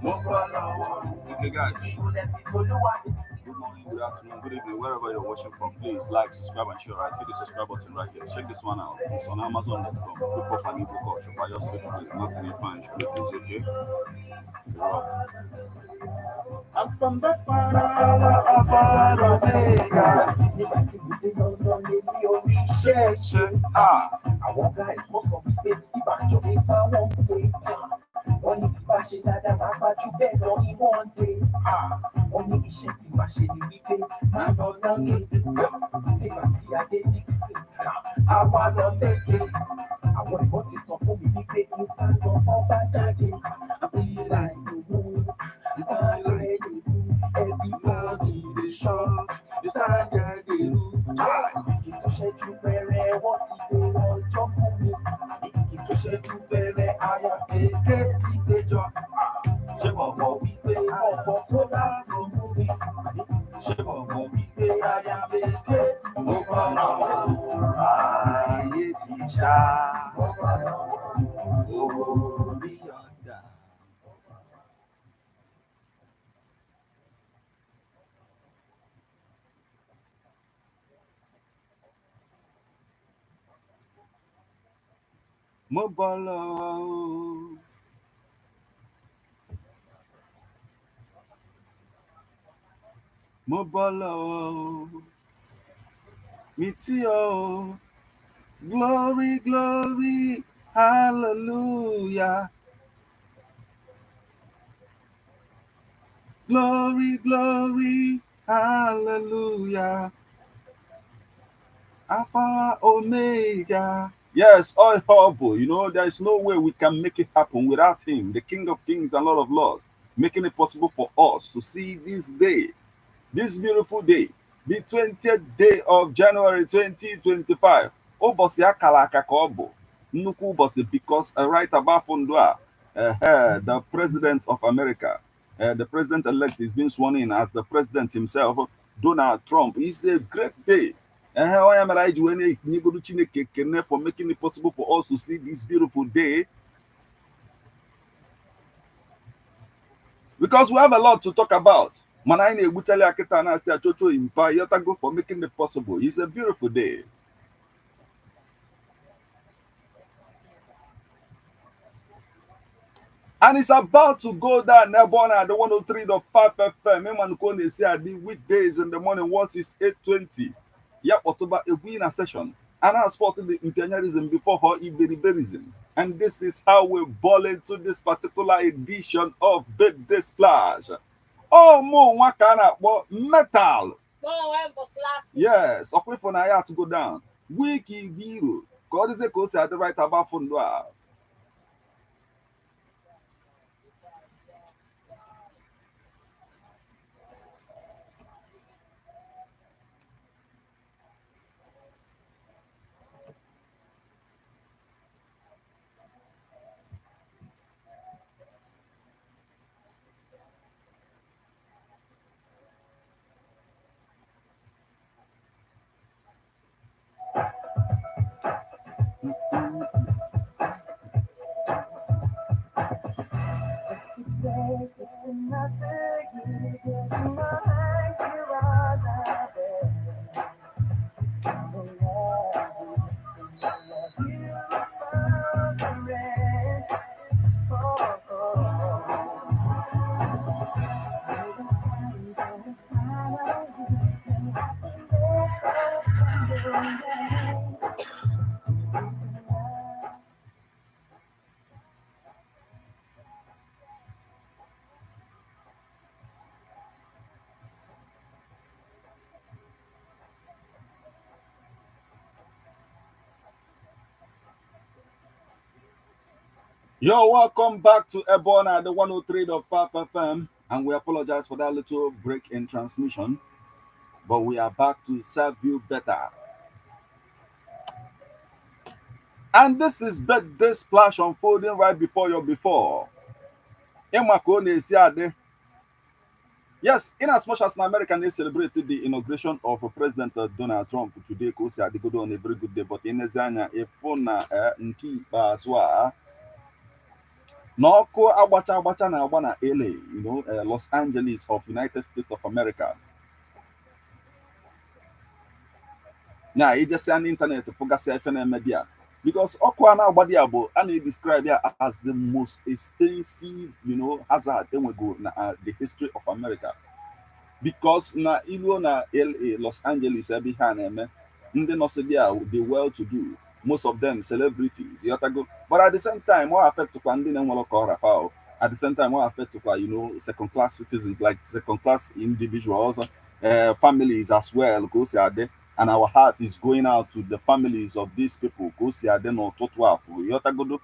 Okay, guys. Good morning, good afternoon, good evening, wherever you're watching from. Please like, subscribe, and share. Right, hit the subscribe button right here. Check this one out. It's on Amazon.com. Look up an ebook or shop. I just click on it. Nothing in fine. Should please, okay? Rock. I'm from the far Omega. Ah. Àwọn guys wọ́n sọ wípé síbàjọ́ mi bá wọn pé wọ́n ní tí bá ṣe dáadáa máa bá jù bẹ́ẹ̀ lọ ní one day. Wọ́n ní iṣẹ́ tí màá ṣe ni wípé máa lọ lọ́gẹ̀dẹ̀ nígbà tí adé dixon àwa lọ lẹ́gẹ̀ẹ́. Àwọn ìbọn ti sọ fún mi wípé kí n sá lọ ọba jáde. Ìlà ìlú ìtàlá ìlú everybody dey shop ìsàlẹ̀ ìlú. Ìtò ṣẹ́jú pẹ̀rẹ̀ wọ́n ti gbé ọjọ́ fún mi. Ìtò ṣẹ́jú pẹ̀rẹ̀ àyà kéèké ti péjọ. Ṣé bọ̀bọ̀ wípé ọ̀pọ̀ tó láti mú mi? Ṣé bọ̀bọ̀ wípé àyà kéèké ló bá lọ́wọ́? Ayé ti já. Orí ọ̀dà. Mo bọ́ lọ́wọ́ o. Mo bọ́ lọ́wọ́ o. Mi tí o. Glory, glory, hallelujah. Glory, glory, hallelujah. Alpha, Omega. Yes, all horrible. You know, there is no way we can make it happen without Him, the King of Kings and Lord of Lords, making it possible for us to see this day, this beautiful day, the 20th day of January 2025. Ụbọchị akara aka ka ọ bụ nnukwu ụbọchị because right above Fundua, the President of America, the President-elect is being sworn in as the President himself, Donald Trump. It's a great day. Onye mere anyị ji wee na-enyegodu Chineke ekene for making it possible for us to see this beautiful day. Because we have a lot to talk about. Mana anyị na-egbuchali akịta na-asị achọchọ impa yotago for making it possible. It's a beautiful day. And it's about to go down Nebona at the 103.5 FM. Eman Kone say at the weekdays in the morning once it's 8:20. Yep, October a winner session. And I spotted the imperialism before her Iberiberism. And this is how we ball into this particular edition of Birthday Splash. Oh, more one kind of metal. Yes, Okwifo na ya to go down. Wiki Biro. God is a course at the right about Fundua. Yo, welcome back to Ebona, the 103.5 FM. And we apologize for that little break in transmission. But we are back to serve you better. And this is Birthday Splash unfolding right before your before. Yes, in as much as an American they celebrated the inauguration of President Donald Trump today, Kosi Adigodo on a very good day, but in Zania, a phone Nki Baswa. N'ọkụ agbacha agbacha na-agba na LA, Los Angeles of United States of America. Na ijesia n'internet fụgasịa ife na-eme di ya, because ọkụ a na-agba di ya bụ a na-describe ya as the most expensive hazard enwego na the history of America. Because na iluo na LA, Los Angeles ebe ihe a na-eme, ndị nọsị di ya the well to do, most of them celebrities, yotago. But at the same time ọ affectkwa ndị na-enwere ka ọra fa. At the same time ọ affectkwa second class citizens, like second class individuals, families as well ka o si adị. And our heart is going out to the families of these people. Go see them n'ụtụtụ afọ. Yotagodo.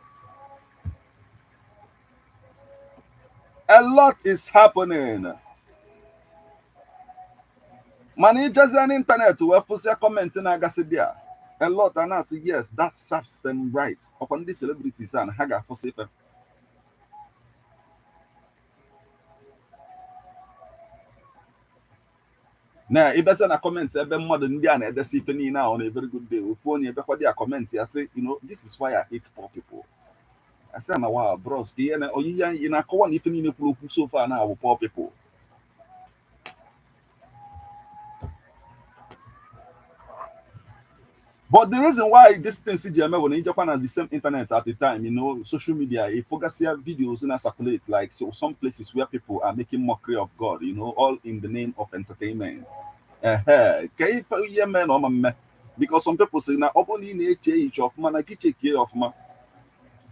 A lot is happening. Money just on internet where for say comment na-agasị there. A lot and I say yes, that serves them right. Upon these celebrities and haga for say. Na ibesa na comments ebe mmadụ ndị a na-edesi ife niile on a very good day. Ofu onye ebekwa dia comment ya say, this is why I hate poor people. I say na wow, bros, the na oyiya na akọwa na ife niile kwuru okwu so far na poor people. But the reason why this thing CGM when in Japan at the same internet at the time, social media, it focus here videos and circulate like some places where people are making mockery of God, all in the name of entertainment. Because some people say now only need each of man, take care of man.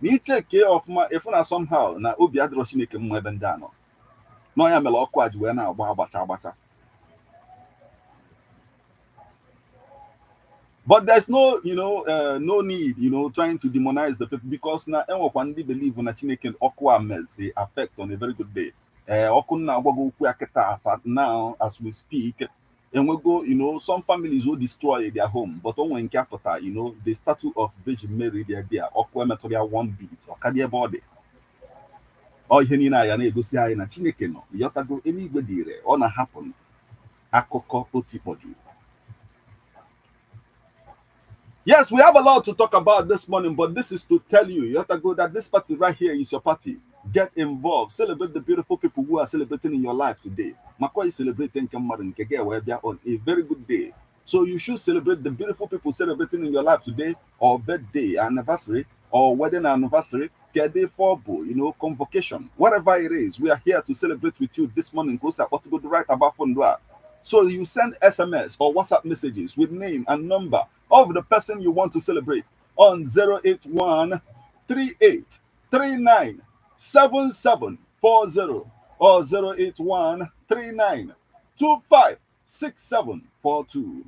Need take care of man if not somehow na obi adroshi make more than dano. No ya melo kwaj we na agba. But there's no, no need, trying to demonize the people, because now anyone believe na Chineke okwa mercy affect on a very good day. Okuna wago now as we speak, and we go, some families will destroy their home, but only in capital, the statue of Virgin Mary there, okwa metodia 1 beat, or cardiac body. Or henina ya na egosi anyị na Chineke no, yotago anywhere dire, ọ na happen. Akoko otipoju. Yes, we have a lot to talk about this morning, but this is to tell you, you have to go that this party right here is your party. Get involved. Celebrate the beautiful people who are celebrating in your life today. Makoi is celebrating on a very good day. So you should celebrate the beautiful people celebrating in your life today, or birthday, anniversary, or wedding anniversary, convocation, whatever it is. We are here to celebrate with you this morning. Go to right about Fundua. So you send SMS or WhatsApp messages with name and number of the person you want to celebrate on 081 38 39 7740 or 081 39 25 6742.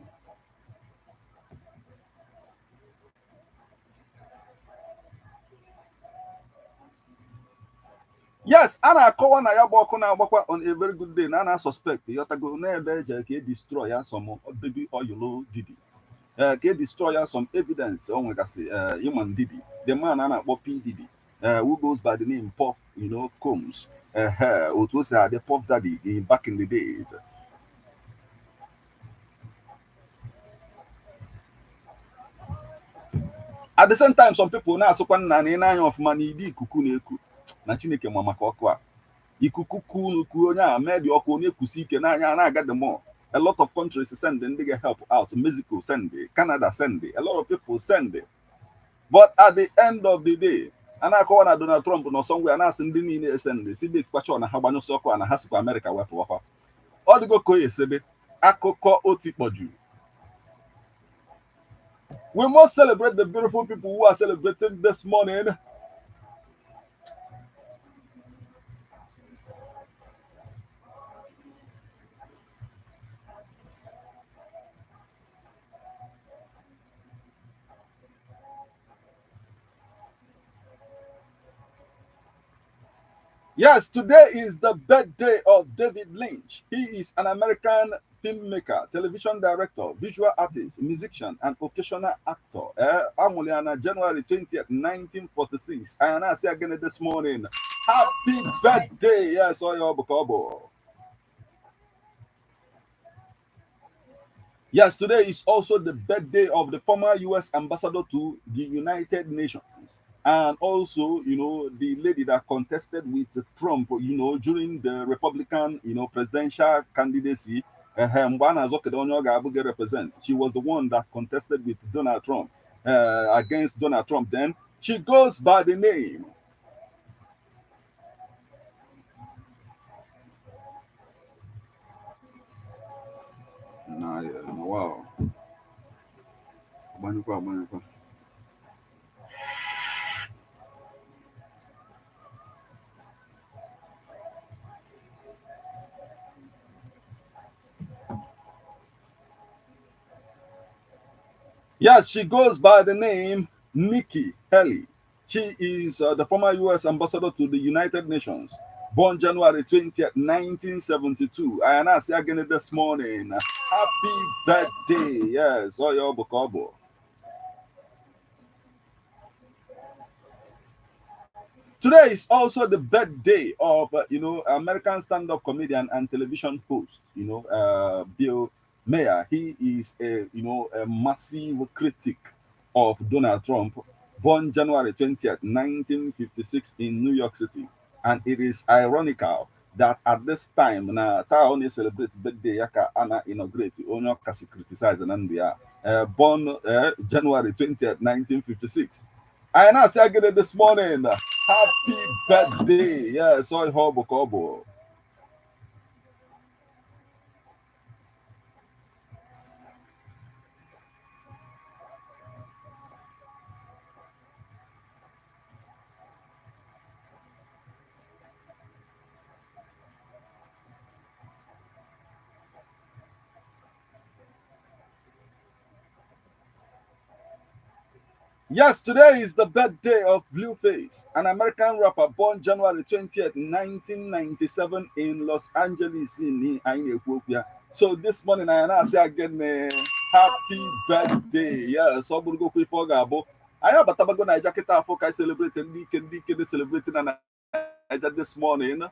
Yes, and I call na ya on a very good day. And I suspect you go never destroy some baby oil didi. Can destroy some evidence on human didi. The man and P Diddy, who goes by the name Puff, Combs. It was the Puff Daddy back in the days. At the same time, some people now so of money kuku na Chineke mama ka ọkụ a ikuku kuku onye a mee dị ọkụ onye kwụsị ike n'anya na-aga the more. A lot of countries send and they get help out. Mexico send it, Canada send it, a lot of people send it. But at the end of the day, and I call Donald Trump no somewhere and ask ndị niile send it. See the kwacho na ha gbanyụsị ọkụ na ha sikwa America wepụ ọkụ. Ọ dịgo ka esebe akụkọ otikpoju. We must celebrate the beautiful people who are celebrating this morning. Yes, today is the birthday of David Lynch. He is an American filmmaker, television director, visual artist, musician, and occasional actor. On January 20th, 1946. And I say again this morning, happy birthday. Yes, Oyo. Yes, today is also the birthday of the former U.S. ambassador to the United Nations and also, you know, the lady that contested with Trump, you know, during the Republican, you know, presidential candidacy, represent. She was the one that contested with Donald Trump against Donald Trump. Then she goes by the name. Wow. Yes, she goes by the name Nikki Haley. She is the former U.S. ambassador to the United Nations, born January 20th, 1972. And I say again this morning, happy birthday. Yes, Oyo Bokobo. Today is also the birthday of, you know, American stand-up comedian and television host, you know, Bill Maher. He is a, you know, a massive critic of Donald Trump, born January 20th, 1956 in New York City. And it is ironical that at this time, na ta only celebrate birthday yaka ana inaugurate only kasi criticize and born January 20th, 1956. I now say again this morning, happy birthday. Yeah, soy hobo kobo. Yes, today is the birthday of Blueface, an American rapper born January 20th, 1997 in Los Angeles in Ethiopia. So this morning I now say again, happy birthday. Yes, so we'll go quick for Gabo. I have a Tabago Niger Kita folk I celebrated Deacon celebrating and this morning.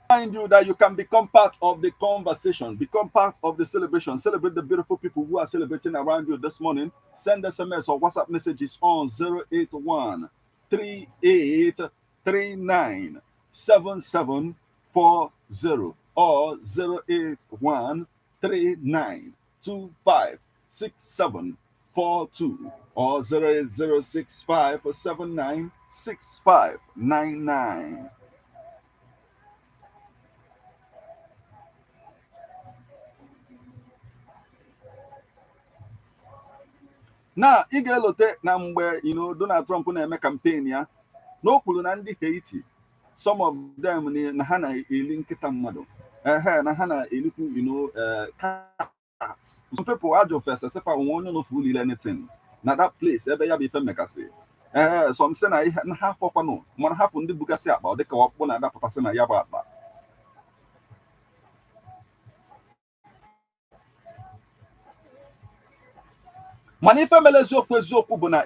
Remind you that you can become part of the conversation, become part of the celebration, celebrate the beautiful people who are celebrating around you this morning. Send SMS or WhatsApp messages on 081 3839 7740 or 081 3925 6742 or 08065 796599. na ị ga-elote na mgbe Donald Trump na-eme campaign ya na o kwuru na ndị Haiti some of them na ha na-eli nkịta mmadụ na ha na-elikwu cat. Some people ajọ fesa sepa onwe onye n'ofu ulile anything na that place ebe ya bụ ife mmekasị some sị na ha fọkwanụ mana hapụ ndị bugasị akpa ọ dịka ọkpụkpụ na-adapụtasị na ya bụ akpa. mana ife mere eziokwu bụ na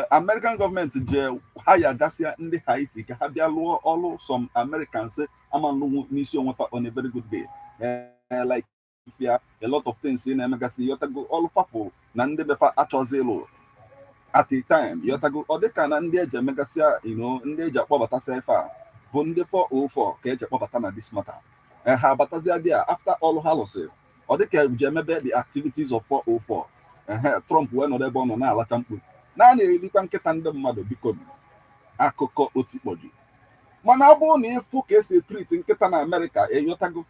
American government je haya gasịa ndị Haiti ka ha bịa lụọ ọlụ some Americans ama nlụnwu n'isi onwefa on a very good day like a lot of things na-emegasị yotago ọlụ papụ na ndị befa achọzi ịlụ at a time yotago ọ dịka na ndị eji emegasịa ndị eji akpọbatasị ife a bụ ndị 404 ka eji akpọbata na this matter ha abatazia dị a after ọlụ ha lụsị ọ dịka eji emebe the activities of 404 Trump wee nọrọ ebe ọ nọ na-alacha mkpu na na-erikwa nkịta ndị mmadụ biko akụkọ otikpọju mana ọ bụrụ na ịfụ ka esi etriti nkịta na Amerịka eyotago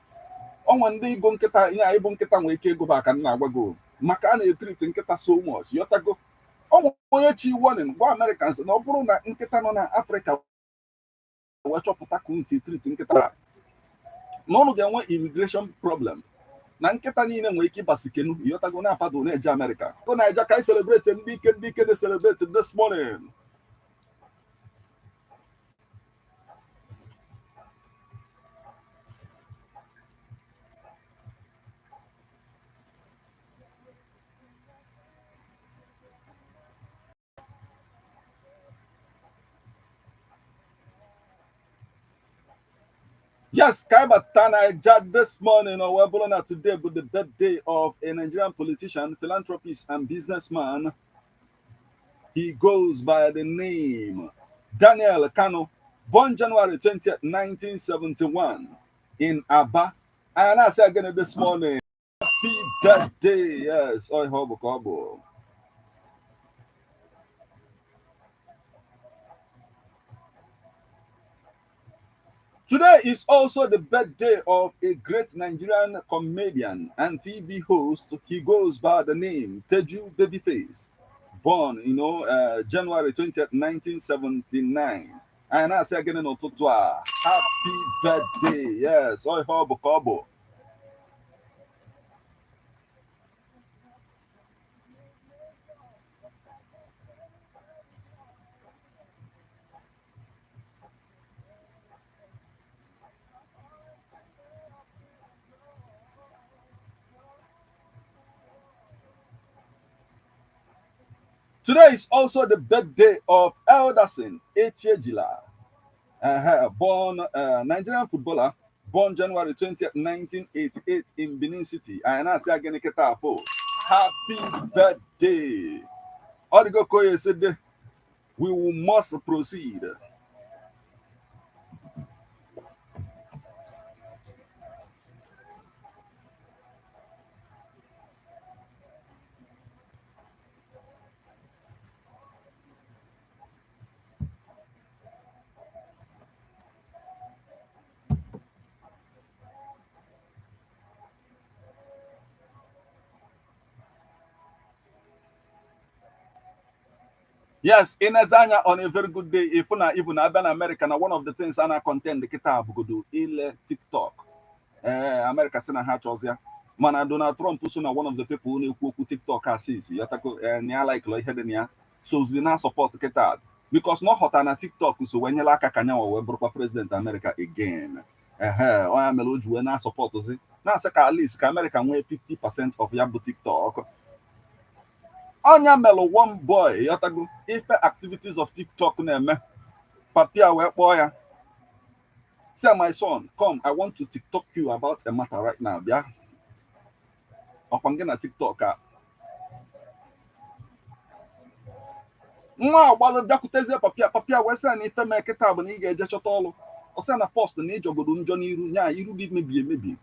onwe ndị igo nkịta ihe ịbụ nkịta nwere ike ịgụba aka nna agwago maka a na-etriti nkịta so much yotago onwe onye chi warning gwa Americans na ọ bụrụ na nkịta nọ na Afrịka wee chọpụta ka esi etriti nkịta na ụnụ ga-enwe immigration problem na nkịta niile nwere ike ịbasi kenu yotago na-apado na-eje Amerịka ko na-eje ka anyị celebrate ndị ike na-celebrate this morning. Yes, Kaibatana Jack this morning or Webolona today with the birthday of a Nigerian politician, philanthropist, and businessman. He goes by the name Daniel Kano, born January 20th, 1971 in Aba. And I say again this morning, happy birthday. Yes, oi hobo kobo. Today is also the birthday of a great Nigerian comedian and TV host. He goes by the name Teju Babyface, born, January 20th, 1979. And I say again, happy birthday. Yes, oi hobo kobo. Today is also the birthday of Elderson Echejila, born Nigerian footballer, born January 20th, 1988 in Benin City. And I say again, happy birthday. Odigo Koye said, we must proceed. Yes, in Azania on a very good day, if not even Urban America, one of the things I contend the kitab go ile TikTok. America sena ha chozia. Mana Donald Trump also na one of the people who know TikTok assist. Yatako near like head so zina support kitab. Because no hot na TikTok so when you like kanya we broke president America again. Oya meloju na support it. Na say at least America win 50% of yabu TikTok. Onya melo one boy yatago ife activities of TikTok na-eme papia wee kpọọ ya say my son come I want to TikTok you about a matter right now bịa ọkwa gị na TikTok a nwa agbalụ bịakwutezie papia wee sị na ife mee kịta bụ na ị ga-eje chọta ọlụ ọ sị na first na ịjọgodo njọ n'iru nya iru gị mebie emebi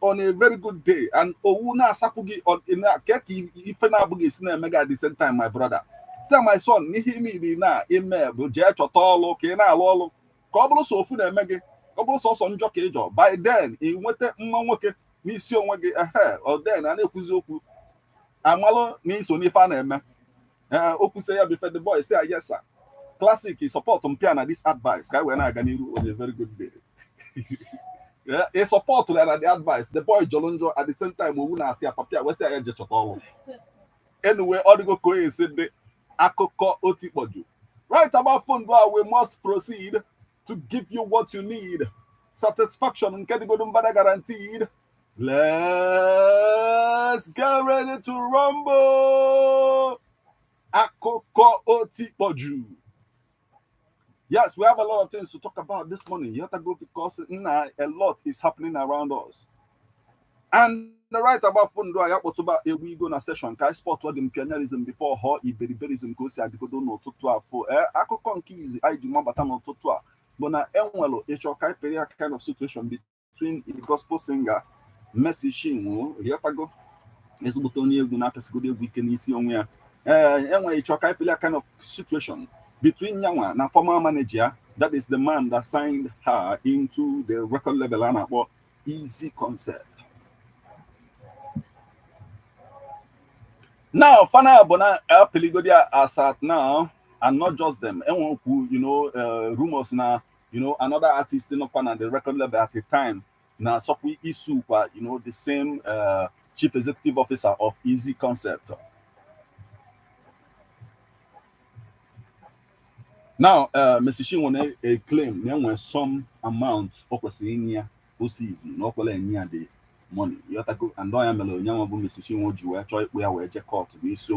on a very good day and owu na-asapụ gị ka ife na-abụghị esi na-eme gị at the same time my brother say my son n'ihe niile na-eme bụ jee chọta ọlụ ka ị na-alụ ọlụ ka ọ bụrụ so ofu na-eme gị ka ọ bụrụ sọsọ njọ ka ịjọ by then ị nweta mma nwoke n'isi onwe gị ọ then a na-ekwuzi okwu amalụ na iso n'ife a na-eme okwu sị ya bife the boy say yes sir classic support mpịa na this advice ka anyị wee na-aga n'iru on a very good day. Yeah, a support to the advice. The boy Jolonjo at the same time we na see a papia we say just chotolo. Anyway, all the go Korean said the akoko otipoju. Right about phone we must proceed to give you what you need. Satisfaction and Kedigodumba guaranteed. Let's get ready to rumble. Akoko otipoju. Yes, we have a lot of things to talk about this morning. You have to go because a lot is happening around us. And the right about Fundo, I have to we go na session. Can I spot what the pioneerism before her iberiberism goes at the Godono Totua for Akokon keys, I do Mabatano Totua. Bona Enwelo, a kind of situation between the gospel singer, Messi Shingo, Yatago, Esbutonia Gunatas good weekend is young. Anyway, it's a kind of situation between Yawa and former manager, that is the man that signed her into the record label and about Easy Concept. Now, Fana Bona Peligodia as at now, and not just them. Anyone who, rumors now, another artist in the record label at the time. Now, Sokwi Isupa, the same chief executive officer of Easy Concept. Now, Mr. Shin a claim there was some amount of Okwasinia Osizi, no near the money. Yotako and Doyamelo, Yamabu, Mr. Shin would you try where we court to be so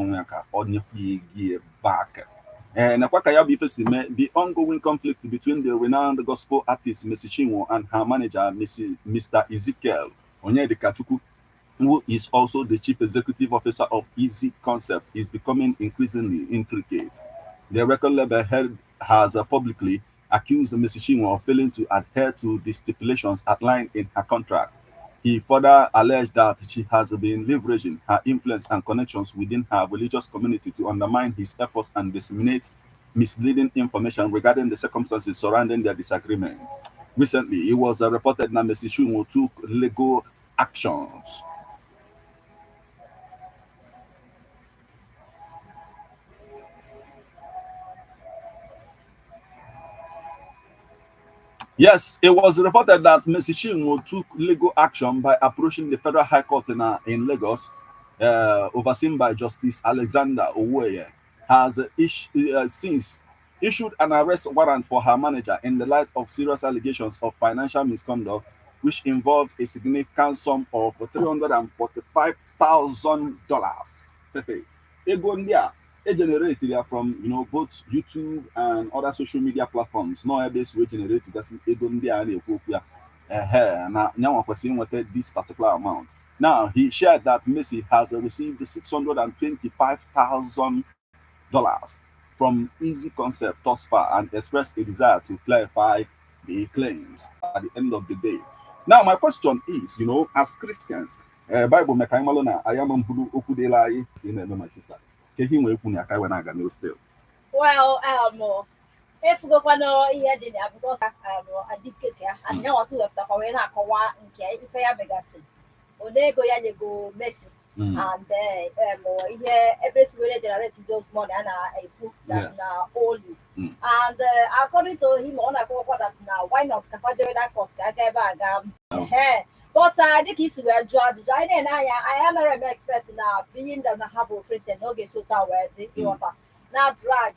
ordinary gear back. And the ongoing conflict between the renowned gospel artist Mr. Shinwo and her manager, Mr. Ezekiel Onye de Kachuku. who is also the chief executive officer of Easy Concept, is becoming increasingly intricate. The record label head has publicly accused Mrs. Chinwo of failing to adhere to the stipulations outlined in her contract. He further alleged that she has been leveraging her influence and connections within her religious community to undermine his efforts and disseminate misleading information regarding the circumstances surrounding their disagreement. Recently, it was reported that Mrs. Chinwo took legal actions. Yes, it was reported that Mercy Chinwo took legal action by approaching the Federal High Court in Lagos, overseen by Justice Alexander Owoye, has since issued an arrest warrant for her manager in the light of serious allegations of financial misconduct, which involved a significant sum of $345,000. Ego ndị a generated ya from both YouTube and other social media platforms. No ebe esi wee generate gasị ego ndị a na-ekwu okwu ya na nyanwa kwesịrị inweta this particular amount. Now he shared that Messi has received $625,000 from Easy Concept thus far and expressed a desire to clarify the claims at the end of the day. Now my question is, as Christians, Bible mekaimalụ na ayama mbulu okwu dela anyị si na-eme my sister. Kehi nwere ekwu na aka iwe na-aga no still. Well, if go kwano ihe dị na because at this case ya and now also we talk we na akọwa nke ife ya megasi. Onego ya nyego Messi and ihe ebe si were generate those money and ekwu that's na only. And according to him on akọwa that now why not ka fajere that cost ka ebe aga but dịka isi wee jụọ ajụjụ anyị na-ene anya anyị anaghị eme expect na being that na ha bụ Christian n'oge sota wee dị ịghọta na drag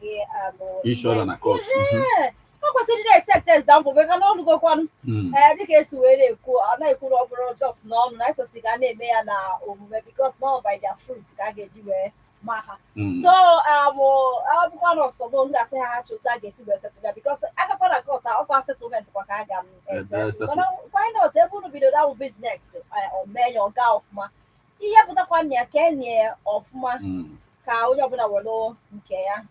o kwesịrị na-eset example bụ ka na ọnụgokwanụ dịka esi wee na-ekwu a na-ekwu na ọ bụrụ just n'ọnụ na ekwesịrị ga na-eme ya na omume because not by their fruit ka a ga-eji wee ma ha so ọ bụkwa na ọsọgbọ m ga-asị ha achọ otu a ga-esi wee setụ ya because agakwa na kọt ọkwa settlement kwa ka a ga ese mana why not ebe unu bido that business mee ya ọga ọfụma ihe pụtakwa na ya ka enye ọfụma ka onye ọbụla were nke ya.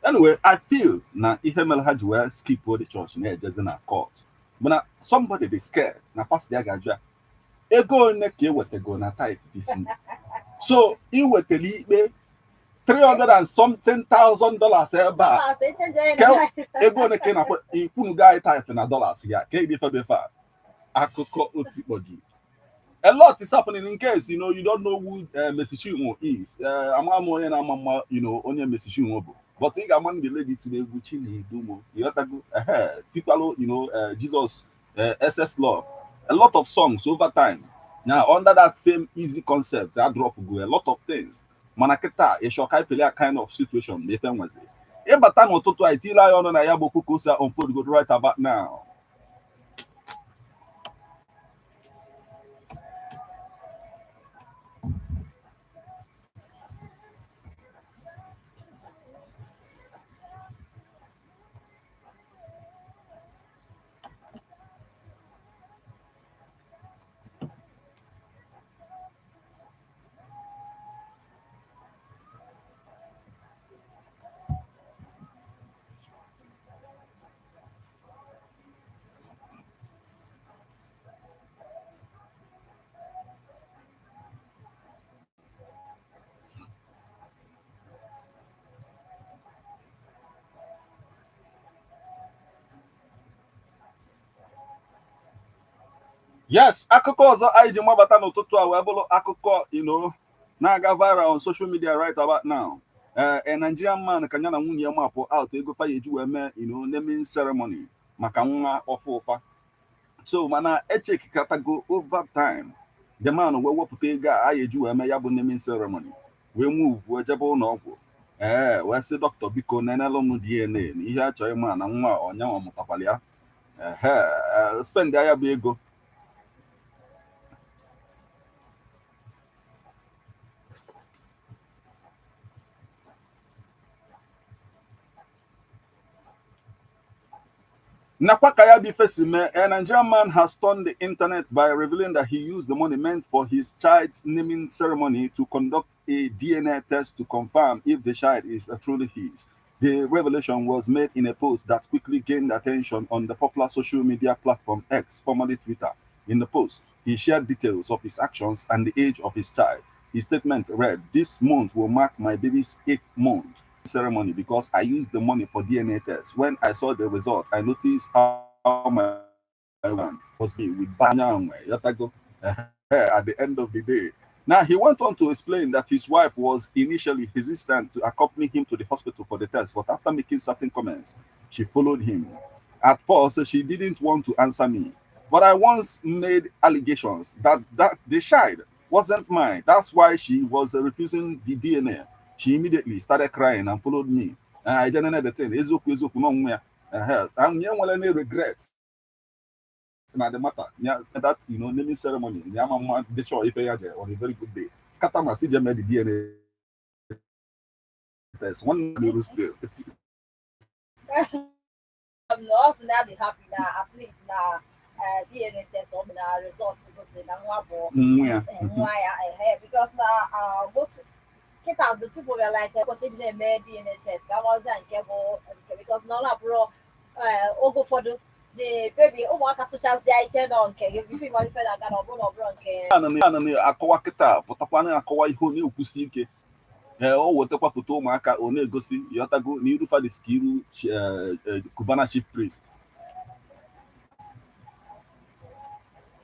Anyway, I feel na ihe mere ha ji wee skip the church na-ejezi na court mana somebody dey scared na pastor ya ga-ajụ ya ego one ka ewetego na tithe this month. So iwetara ikpe $300 and something thousand ebe a ego one ka na ikwunu ga tithe na dollars ya ka ebe febefa akụkọ otikpọju. A lot is happening in case you don't know who Mercy Chinwo is. Amam onye na mama onye Mercy Chinwo bụ. But ị ga-ama the lady today bụ Chinedumo. Ịghọtago tikwalo Jesus SS Love. A lot of songs over time. Now under that same Easy Concept, that drop go a lot of things. Mana kịta ịchọka ipele kind of situation na efe nwezi. Ịbata n'ụtụtụ a itile ya ọnụ na ya bụ kuku sa unfold go right about now. Yes, akụkọ ọzọ anyị ji mabata n'ụtụtụ a wee bụrụ akụkọ na-aga viral on social media right about now. A Nigerian man ka ya na nwunye ya mapụ out ego fa eji wee mee naming ceremony maka nwa ọfụ ụfa. So mana echekikatago over time the man wee wepụta ego a eji wee mee ya bụ naming ceremony wee move wee jebe ụlọ ọgwụ wee sị dọkịta biko nenelụ m DNA na ihe a chọrọ ịma na nwa ọnyanwa mụtakwala ya spend ya bụ ego. Nakwakaya Bifesime, a Nigerian man has stunned the internet by revealing that he used the money meant for his child's naming ceremony to conduct a DNA test to confirm if the child is truly his. The revelation was made in a post that quickly gained attention on the popular social media platform X, formerly Twitter. In the post, he shared details of his actions and the age of his child. His statement read, "This month will mark my baby's 8th month ceremony because I used the money for DNA tests. When I saw the result, I noticed how my one was me with Banyangwe Yatago at the end of the day." Now, he went on to explain that his wife was initially hesitant to accompany him to the hospital for the test, but after making certain comments, she followed him. At first, she didn't want to answer me, but I once made allegations that the child wasn't mine. That's why she was refusing the DNA. She immediately started crying and followed me. I didn't know the thing. I'm young, any regret. Na the matter, yeah, so that naming ceremony, yeah, mama, the show if I on a very good day. Katama see them the DNA test. One little still. Also now they happy now at least now DNA test on the results because now why because now most kittens the people were like considering a DNA test. I wasn't careful because now bro go for the baby ụmụaka tụchazi ite nọ nke gị ife ịmalife na aga na ọbụla ọbụla nke ana na-akọwa kịta pụtakwa na-akọwa ihe ọ na-ekwusi ike o wetakwa foto ụmụaka ọ na-egosi yọtago na iru fadis ka iru Cubana chief priest.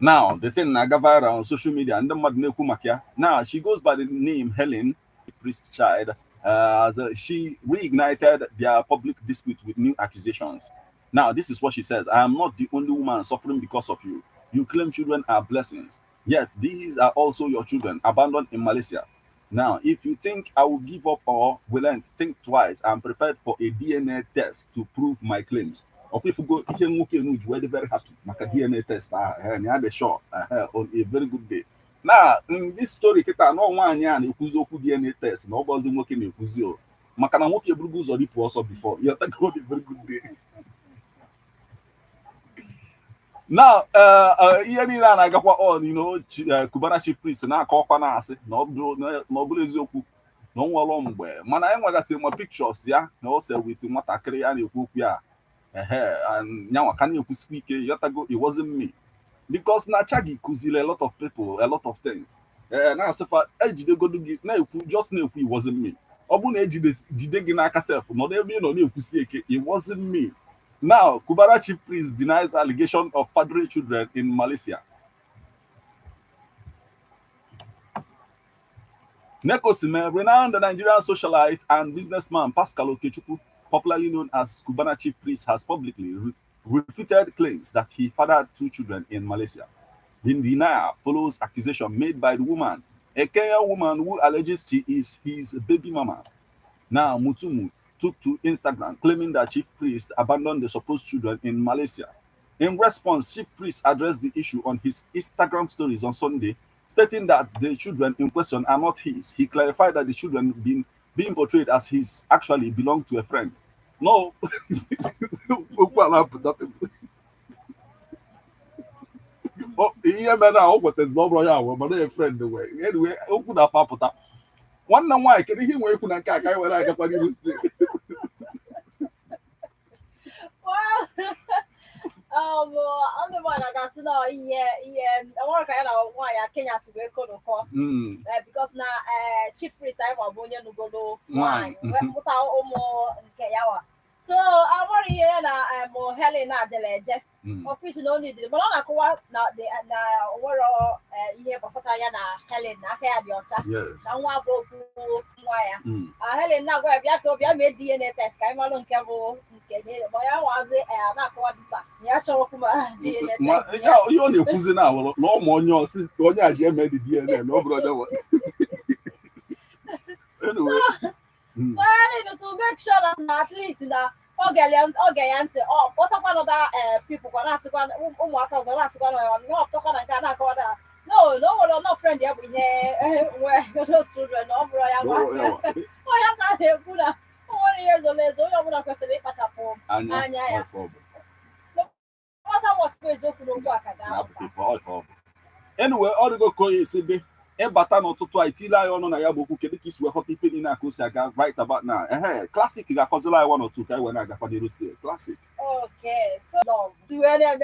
Now the thing na-aga viral on social media ndị mmadụ na-ekwu maka ya. Now she goes by the name Helen, the priest child, as she reignited their public dispute with new accusations. Now, this is what she says. "I am not the only woman suffering because of you. You claim children are blessings. Yet, these are also your children, abandoned in Malaysia. Now, if you think I will give up or relent, think twice. I'm prepared for a DNA test to prove my claims." Okay, if you go, we're very happy. Maka DNA test, and had a shot on a very good day. Now, in this story, kita no one yan ekuzi okwu DNA test. No obozi nwoke na ekuzi o. Maka na nwoke eburugo ụzọ dịpụ ọsọ before. You have to go a very good day. Now, ihe niile a na-agakwa on, Cubana chief priest na-akọkwa na-asị na ọ bụrụ eziokwu na ọ nwere mgbe mana anyị nwegasịrị ma pictures ya na ose wit nwatakịrị ya na-ekwu okwu ya nyanwa ka na-ekwusikwa ike yotago it wasn't me because na Chagi kụziri a lot of people a lot of things na-asịfa ejidegodu gị na-ekwu just na-ekwu it wasn't me. Ọ bụrụ na ejide gị n'aka sef nọdụ ebe ị nọ na-ekwusi ike it wasn't me. Now, Cubana chief priest denies allegation of fathering children in Malaysia. Nekosime, renowned Nigerian socialite and businessman Pascal Okechukwu, popularly known as Cubana chief priest, has publicly refuted claims that he fathered 2 children in Malaysia. The denial follows accusation made by the woman, a Kenyan woman who alleges she is his baby mama. Now, Mutumu took to Instagram claiming that chief priest abandoned the supposed children in Malaysia. In response, chief priest addressed the issue on his Instagram stories on Sunday, stating that the children in question are not his. He clarified that the children being portrayed as his actually belong to a friend. No. Anyway, one na why can he work na ka kai wala ka pani rusti. On the one I got to know I want to know why Kenya to go to because now chief priest I want bonya no go why without omo Kenyawa. So I want to hear na mo Helena Deleje. Of course no need but na ko na woro ihe basata ya na Helen na aka ya di ọcha na nwa boku nwa ya Helen na gwa bia ka bia me DNA test ka ịmalụ nke bụ nke ne bo ya wazi na akwa dupa ya chọrọ kuma DNA test ya yo na-ekwuzi na awolo na ụmụ onye osi onye a ji eme di DNA na obodo wa anyway so make sure that at least na oge ya ntị ọtakwa another people kwa na-asịkwa ụmụaka ọzọ na-asịkwa na ọtọkwa na nke a na-akọwa da no nwere no friend ya bụ ihe those children na ọ bụrụ ya gwa onye ka na-ekwu na o nwere ihe ezo onye ọbụla kwesịrị ịkpachapụ anya ya matter what goes on no work aga. Anyway, all the go koyi sibe e bata n'ụtụtụ a itile anyị ọnụ na ya bụ okwu kedu ka isi wee ghọta ife niile aka o si aga right about now. Classic ga-akọzila anyị one or two ka anyị wee na-agakwa n'iru still. Classic. Okay, so love. Do you know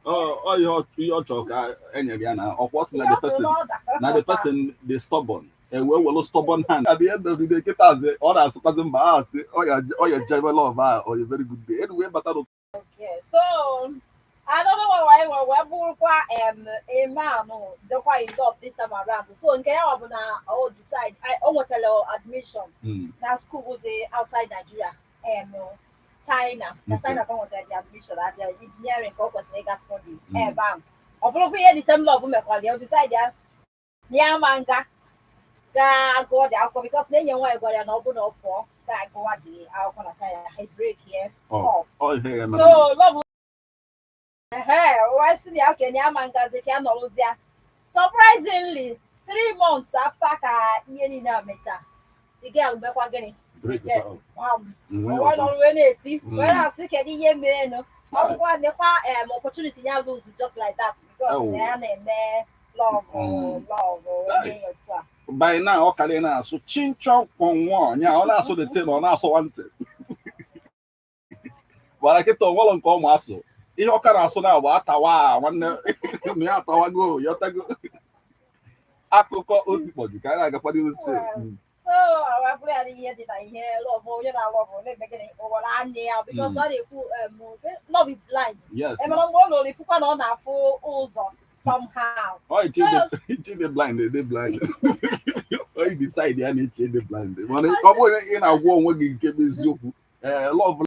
Oh, ihe ọ chọrọ ka enyere ya na ọkwa sị na the person dey stubborn. Wee welu stubborn hand. At the end of the day, kịta ọ na-asịkwazi mba ha asị ọ ya jebe love a or a very good day. Anyway, bata n'ụtụtụ. Okay, so I don't know why a man don't quite involved this time around. So in Kenya, I decide I almost tell admission. Now school would outside Nigeria, China. China come with the admission at the engineering corpus legal study. Bam. Or probably the same love me call you decide there. Yeah, manga. Go there because then you want to go there and open up for that go at the Alcona China break here. So love. Surprisingly, 3 months after the girl getting opportunity now lose just like that because love. By now, Okalina, so chinchon one, yeah, all also the tail on also wanted. But I kept on well on call muscle. Ihe ọkara asụ na agba atawa nwanne ya atawago ya tago akụkọ otikpọ gị ka anyị na-agakwa n'ihu steeti. So our prayer here did I hear love you na love let me get over anya because all the love is blind. Yes. E mara ngwa no ifuka na ọ na-afụ ụzọ somehow. Oh, it's the blind, they blind. Oh, you decide ya na eche the blind. Mana ọ bụ ị na-agwa onwe gị nke bụ eziokwu. Love